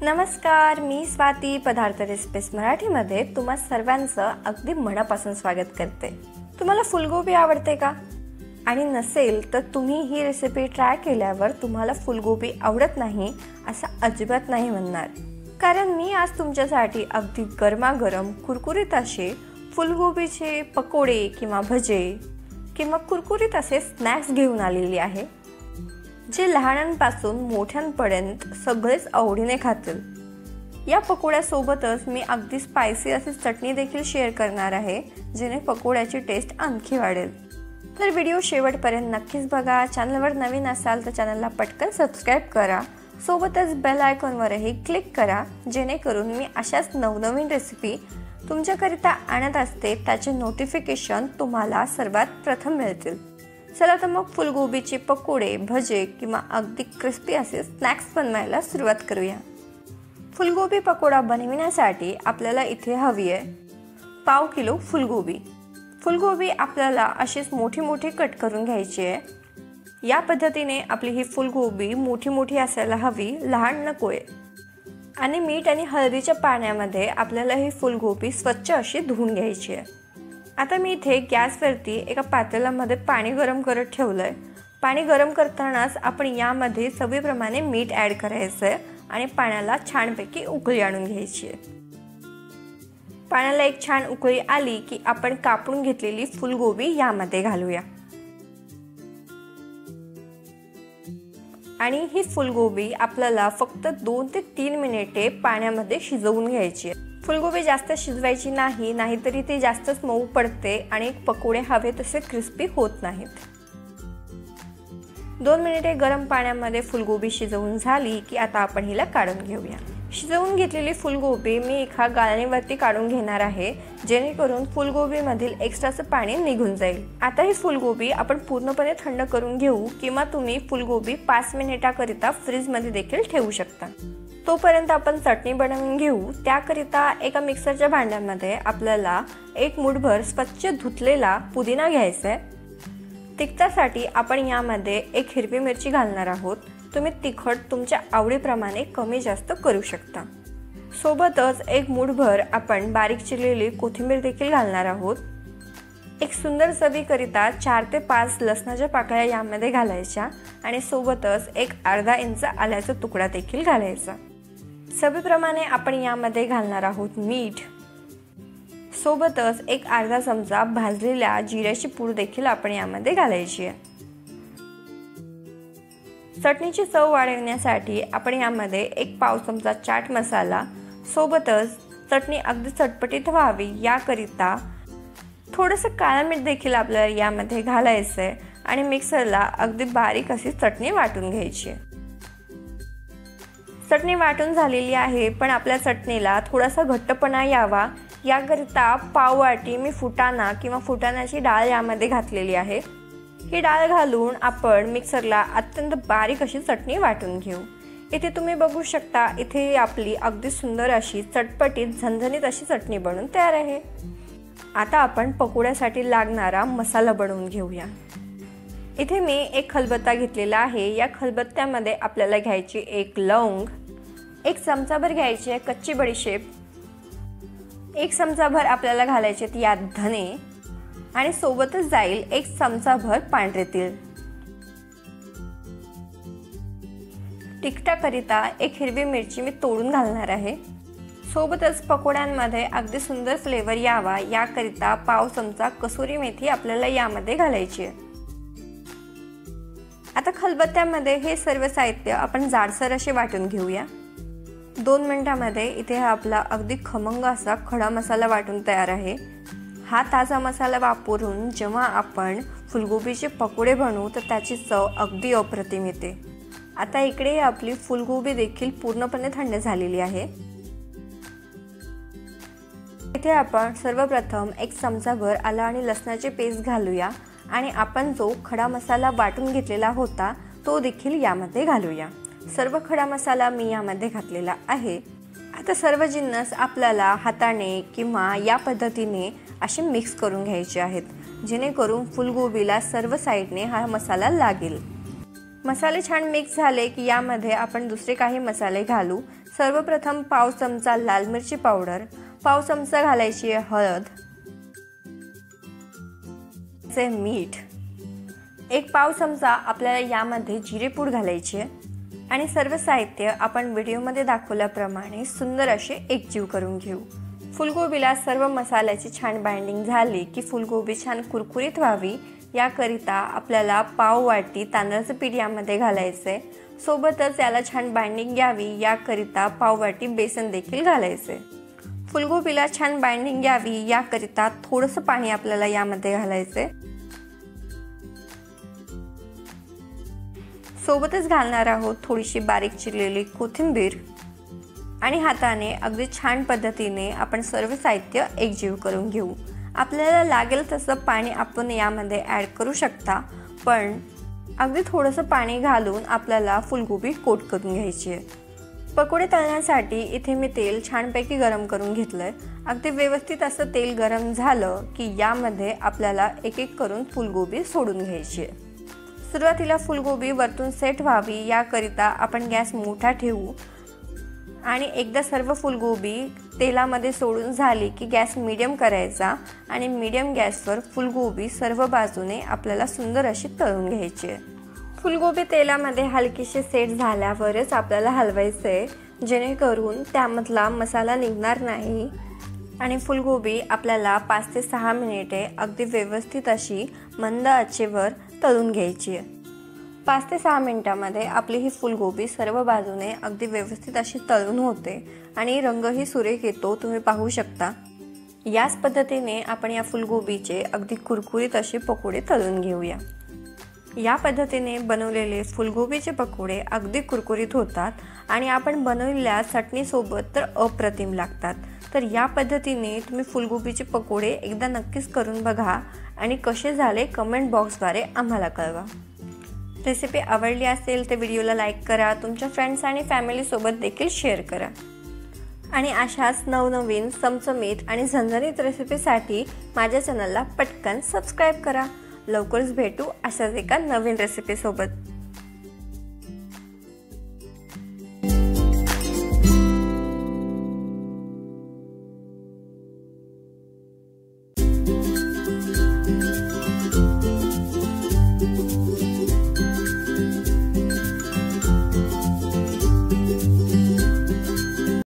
नमस्कार, मी स्वाती पदार्थ रेसिपीज मराठीमध्ये तुम्हा सर्वांचं अगदी मनापासून स्वागत करते। तुम्हाला फुलगोबी आवडते का? आणि नसेल तर तुम्ही ही रेसिपी ट्राय केल्यावर तुम्हाला फुलगोबी आवडत नाही असं अजिबात नाही म्हणणार, कारण मी आज तुमच्यासाठी अगदी गरमागरम कुरकुरीत असे फुलगोबीचे पकोडे किंवा भजे किंवा कुरकुरीत असे स्नॅक्स घेऊन आलेली आहे, जे लहानांपासून मोठ्यांपर्यंत सगळेच आवडीने खातील। या पकोड्यासोबतच मी अगदी स्पायसी अशी चटणी देखील शेअर करणार आहे, जेणे पकोड्याची टेस्ट आणखी वाढेल। तर व्हिडिओ शेवटपर्यंत नक्कीच बघा। चॅनलवर नवीन असाल तर चॅनलला पटकन सबस्क्राइब करा, सोबतच बेल आयकॉनवरही क्लिक करा, जेणेकरून मी अशाच नवनवीन रेसिपी तुमच्याकरिता आणत असते त्याचे नोटिफिकेशन तुम्हाला सर्वात प्रथम मिळतील। चला तर मग फुलगोबीचे पकोडे, भजे किंवा अगदी क्रिस्पी असे स्नॅक्स बनवायला सुरुवात करूया। फुलगोबी पकोडा बनविण्यासाठी आपल्याला इथे हवी आहे पाव किलो फुलगोबी। फुलगोबी आपल्याला अशीच मोठी मोठी कट करून घ्यायची आहे। या पद्धतीने आपली ही फुलगोबी मोठी मोठी असायला हवी, लहान नकोय। आणि मीठ आणि हळदीच्या पाण्यामध्ये आपल्याला ही फुलगोबी स्वच्छ अशी धुवून घ्यायची आहे। आता मी इथे गॅसवरती एका पातेल्यामध्ये पाणी गरम करत ठेवलंय। पाणी गरम करतानाच आपण यामध्ये चवीप्रमाणे मीठ ॲड करायचं आहे आणि पाण्याला छानपैकी उकळी आणून घ्यायची आहे। पाण्याला एक छान उकळी आली की आपण कापून घेतलेली फुलगोबी यामध्ये घालूया आणि ही फुलगोबी आपल्याला फक्त 2 ते 3 मिनिटे पाण्यामध्ये शिजवून घ्यायची आहे। फुलगोबी जास्त शिजवायची नाही, नाहीतरी ती जास्तच मऊ पडते आणि पकोडे हवे तसे क्रिस्पी होत नाहीत। 2 मिनिटे गरम पाण्यामध्ये फुलगोबी शिजवून झाली की आता आपण हिला काढून घेऊया। शिजवून घेतलेली फुलगोबी मी एका गाळणीवरती काढून घेणार आहे, जेणेकरून फुलगोबीमधील एक्स्ट्राचं पाणी निघून जाईल। आता ही फुलगोबी आपण पूर्णपणे थंड करून घेऊ, किंवा तुम्ही फुलगोबी 5 मिनिटाकरिता फ्रीजमध्ये देखील ठेवू शकता। तोपर्यंत आपण चटणी बनवून घेऊ। त्याकरिता एका मिक्सरच्या भांड्यामध्ये आपल्याला 1 मूठभर स्वच्छ धुतलेला पुदिना घ्यायचा आहे। तिखटासाठी आपण यामध्ये 1 हिरवी मिरची घालणार आहोत। तुम्ही तिखट तुमच्या आवडीप्रमाणे कमी जास्त करू शकता। सोबतच 1 मूठभर आपण बारीक चिरलेली कोथिंबीर देखील घालणार आहोत। एक सुंदर चवीकरिता 4 ते 5 लसणाच्या पाकळ्या यामध्ये घालायच्या आणि सोबतच एक अर्धा इंच आल्याचा तुकडा देखील घालायचा। चवीप्रमाणे आपण यामध्ये घालणार आहोत मीठ, सोबतच एक अर्धा चमचा भाजलेल्या जिऱ्याची पूड देखील आपण यामध्ये घालायची आहे। चटणीची चव वाढवण्यासाठी आपण यामध्ये 1 पाव चमचा चाट मसाला, सोबतच चटणी अगदी चटपटीत व्हावी याकरिता थोडंसं काळं मीठ देखील आपल्याला यामध्ये घालायचं आहे आणि मिक्सरला अगदी बारीक अशी चटणी वाटून घ्यायची आहे। चटणी वाटून झालेली आहे, पण आपल्या चटणीला थोडासा घट्टपणा यावा याकरिता पाव वाटी मी फुटाणा किंवा फुटाण्याची डाळ यामध्ये घातलेली आहे। ही डाळ घालून आपण मिक्सरला अत्यंत बारीक अशी चटणी वाटून घेऊ। इथे तुम्ही बघू शकता, इथे आपली अगदी सुंदर अशी चटपटीत झणझणीत अशी चटणी बनून तयार आहे। आता आपण पकोड्यासाठी लागणारा मसाला बनवून घेऊया। इथे मी 1 खलबत्ता घेतलेला आहे। या खलबत्त्यामध्ये आपल्याला घ्यायची 1 लवंग, 1 चमचाभर घ्यायची आहे कच्ची बडीशेप, 1 चमचाभर आपल्याला घालायचे यात धने आणि सोबतच जाईल 1 चमचाभर पांढरे तीळ। तिखटाकरिता 1 हिरवी मिरची मी तोडून घालणार आहे। सोबतच पकोड्यांमध्ये अगदी सुंदर फ्लेवर यावा याकरिता पाव चमचा कसुरी मेथी आपल्याला यामध्ये घालायची आहे। आता खलबत्त्यामध्ये हे सर्व साहित्य आपण जाडसर असे वाटून घेऊया। 2 मिनिटांमध्ये इथे हा आपला अगदी खमंग असा खडा मसाला वाटून तयार आहे। हा ताजा मसाला वापरून जेव्हा आपण फुलगोबीचे पकोडे बनवू तर त्याची चव अगदी अप्रतिम येते। आता इकडे आपली फुलगोबी देखील पूर्णपणे थंड झालेली आहे। इथे आपण सर्वप्रथम 1 चमचाभर आलं आणि लसणाची पेस्ट घालूया आणि आपण जो खडा मसाला वाटून घेतलेला होता तो देखील यामध्ये घालूया। सर्व खडा मसाला मी यामध्ये घातलेला आहे। आता सर्व जिन्नस आपल्याला हाताने किंवा या पद्धतीने असे मिक्स करून घ्यायचे आहेत, जेणेकरून फुलगोबीला सर्व साइडने हा मसाला लागेल। मसाले छान मिक्स झाले की यामध्ये आपण दुसरे काही मसाले घालू। सर्वप्रथम पाव चमचा लाल मिरची पावडर, पाव चमचा घालायची आहे हळद, मीठ, एक पाव चमचा आपल्याला यामध्ये जिरेपूड घालायची आहे आणि सर्व साहित्य आपण व्हिडिओमध्ये दाखवल्याप्रमाणे सुंदर असे एकजीव करून घेऊ। फुलगोबीला सर्व मसाल्याची छान बाइंडिंग झाली की फुलगोबी छान कुरकुरीत व्हावी याकरिता आपल्याला पाव वाटी तांदळाचं पीठ यामध्ये घालायचे, सोबतच याला छान बाइंडिंग यावी याकरिता पाव वाटी बेसन देखील घालायचे। फुलगोबीला छान बाइंडिंग यावी याकरिता थोडंसं पाणी आपल्याला यामध्ये घालायचे, सोबतच घालणार आहोत थोडीशी बारीक चिरलेली कोथिंबीर आणि हाताने अगदी छान पद्धतीने आपण सर्व साहित्य एकजीव करून घेऊ। आपल्याला लागेल तसं पाणी आपण यामध्ये ॲड करू शकता, पण अगदी थोडंसं पाणी घालून आपल्याला फुलगोबी कोट करून घ्यायची आहे। पकोडे तळण्यासाठी इथे मी तेल छानपैकी गरम करून घेतलंय। अगदी व्यवस्थित असं तेल गरम झालं की यामध्ये आपल्याला एक एक करून फुलगोबी सोडून घ्यायची आहे। सुरुवातीला फुलगोबी वरतून सेट व्हावी याकरिता आपण गॅस मोठा ठेवू आणि एकदा सर्व फुलगोबी तेलामध्ये सोडून झाली की गॅस मीडियम करायचा आणि मीडियम गॅसवर फुलगोबी सर्व बाजूने आपल्याला सुंदर अशी तळून घ्यायची आहे। फुलगोबी तेलामध्ये हलकीशी सेट झाल्यावरच आपल्याला हलवायचे, जेणेकरून त्यामधला मसाला निघणार नाही आणि फुलगोबी आपल्याला 5 ते 6 मिनिटे अगदी व्यवस्थित अशी मंद आचेवर तळून घ्यायची आहे। 5 ते 6 मिनिटांमध्ये आपली ही फुलगोबी सर्व बाजूने अगदी व्यवस्थित अशी तळून होते आणि रंगही सुरेख येतो, तुम्ही पाहू शकता। याच पद्धतीने आपण या फुलगोबीचे अगदी कुरकुरीत असे पकोडे तळून घेऊया। या पद्धतीने बनवलेले फुलगोबीचे पकोडे अगदी कुरकुरीत होतात आणि आपण बनवलेल्या चटणीसोबत तर अप्रतिम लागतात। तर या पद्धतीने तुम्ही फुलगोबीचे पकोडे एकदा नक्कीच करून बघा आणि कसे झाले कमेंट बॉक्सद्वारे आम्हाला कळवा। रेसिपी आवडली असेल तर व्हिडिओला लाईक करा, तुमच्या फ्रेंड्स आणि फॅमिलीसोबत देखील शेअर करा आणि अशाच नवनवीन चमचमीत आणि झणझणीत रेसिपीसाठी माझ्या चॅनलला पटकन सबस्क्राईब करा। लवकरच भेटू अशाच एका नवीन रेसिपीसोबत।